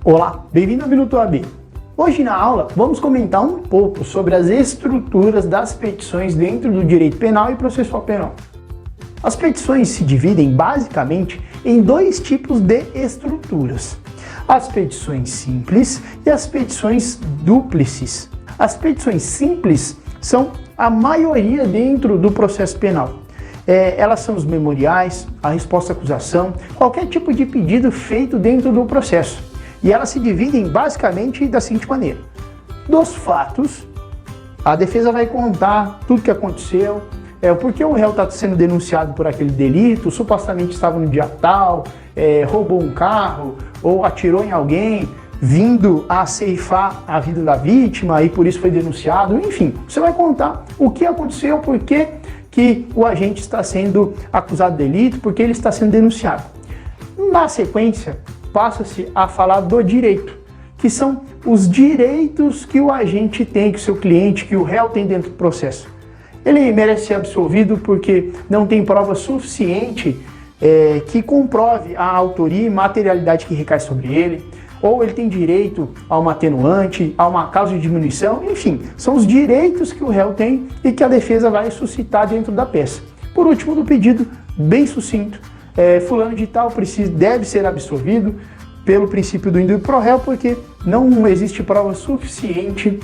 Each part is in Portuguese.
Olá, bem-vindo ao Minuto OAB. Hoje na aula vamos comentar um pouco sobre as estruturas das petições dentro do direito penal e processual penal. As petições se dividem basicamente em dois tipos de estruturas: as petições simples e as petições dúplices. As petições simples são a maioria dentro do processo penal. Elas são os memoriais, a resposta à acusação, qualquer tipo de pedido feito dentro do processo. E elas se dividem basicamente da seguinte maneira: dos fatos, a defesa vai contar tudo que aconteceu, porque o réu está sendo denunciado por aquele delito, supostamente estava no dia tal, roubou um carro ou atirou em alguém, vindo a ceifar a vida da vítima e por isso foi denunciado. Enfim, você vai contar o que aconteceu, por que o agente está sendo acusado de delito, por que ele está sendo denunciado. Na sequência, passa-se a falar do direito, que são os direitos que o agente tem, que o seu cliente, que o réu tem dentro do processo. Ele merece ser absolvido porque não tem prova suficiente que comprove a autoria e materialidade que recai sobre ele, ou ele tem direito a uma atenuante, a uma causa de diminuição, enfim, são os direitos que o réu tem e que a defesa vai suscitar dentro da peça. Por último, do pedido, bem sucinto: fulano de tal deve ser absolvido pelo princípio do indúbio pro réu, porque não existe prova suficiente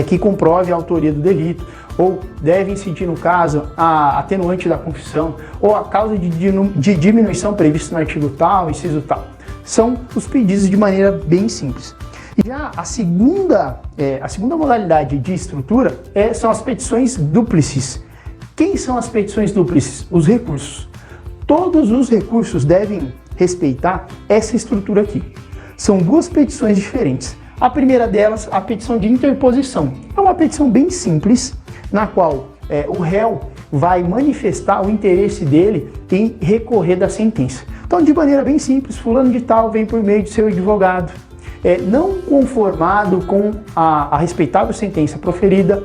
que comprove a autoria do delito, ou deve incidir no caso a atenuante da confissão, ou a causa de diminuição prevista no artigo tal, inciso tal. São os pedidos de maneira bem simples. Já a segunda modalidade de estrutura são as petições dúplices. Quem são as petições dúplices? Os recursos. Todos os recursos devem respeitar essa estrutura aqui. São duas petições diferentes. A primeira delas, a petição de interposição. É uma petição bem simples, na qual o réu vai manifestar o interesse dele em recorrer da sentença. Então, de maneira bem simples, fulano de tal vem por meio de seu advogado, não conformado com a respeitável sentença proferida,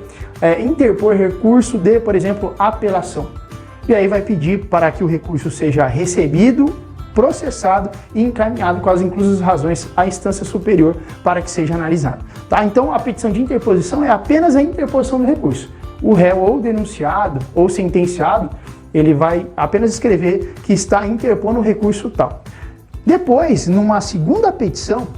interpor recurso de, por exemplo, apelação. E aí vai pedir para que o recurso seja recebido, processado e encaminhado com as inclusas razões à instância superior para que seja analisado. Tá? Então, a petição de interposição é apenas a interposição do recurso. O réu ou denunciado ou sentenciado, ele vai apenas escrever que está interpondo o recurso tal. Depois, numa segunda petição,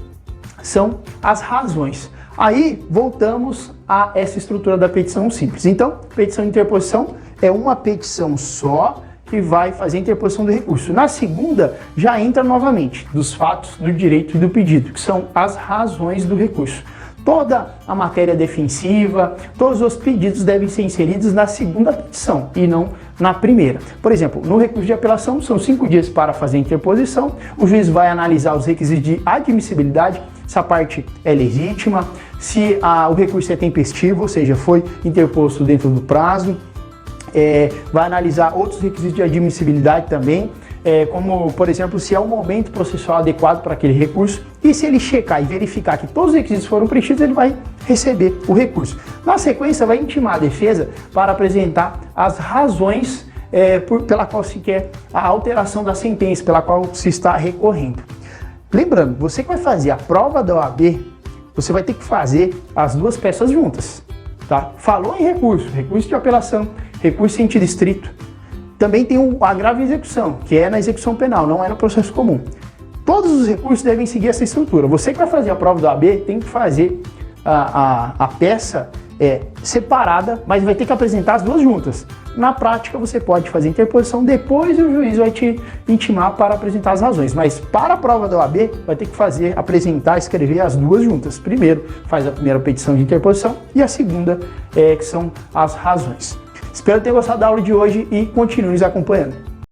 são as razões. Aí voltamos a essa estrutura da petição simples. Então, petição de interposição é uma petição só que vai fazer a interposição do recurso. Na segunda, já entra novamente dos fatos, do direito e do pedido, que são as razões do recurso. Toda a matéria defensiva, todos os pedidos devem ser inseridos na segunda petição e não na primeira. Por exemplo, no recurso de apelação, são 5 dias para fazer a interposição, o juiz vai analisar os requisitos de admissibilidade, se a parte é legítima, se o recurso é tempestivo, ou seja, foi interposto dentro do prazo, vai analisar outros requisitos de admissibilidade também, como, por exemplo, se é o momento processual adequado para aquele recurso, e se ele checar e verificar que todos os requisitos foram preenchidos, ele vai receber o recurso. Na sequência, vai intimar a defesa para apresentar as razões pela qual se quer a alteração da sentença, pela qual se está recorrendo. Lembrando, você que vai fazer a prova da OAB, você vai ter que fazer as duas peças juntas. Tá? Falou em recurso de apelação, recurso em sentido estrito. Também tem o agravo e execução, que é na execução penal, não é no processo comum. Todos os recursos devem seguir essa estrutura. Você que vai fazer a prova do OAB tem que fazer a peça separada, mas vai ter que apresentar as duas juntas. Na prática, você pode fazer interposição, depois o juiz vai te intimar para apresentar as razões. Mas para a prova da OAB, vai ter que apresentar, escrever as duas juntas. Primeiro, faz a primeira petição de interposição e a segunda, que são as razões. Espero ter gostado da aula de hoje e continue nos acompanhando.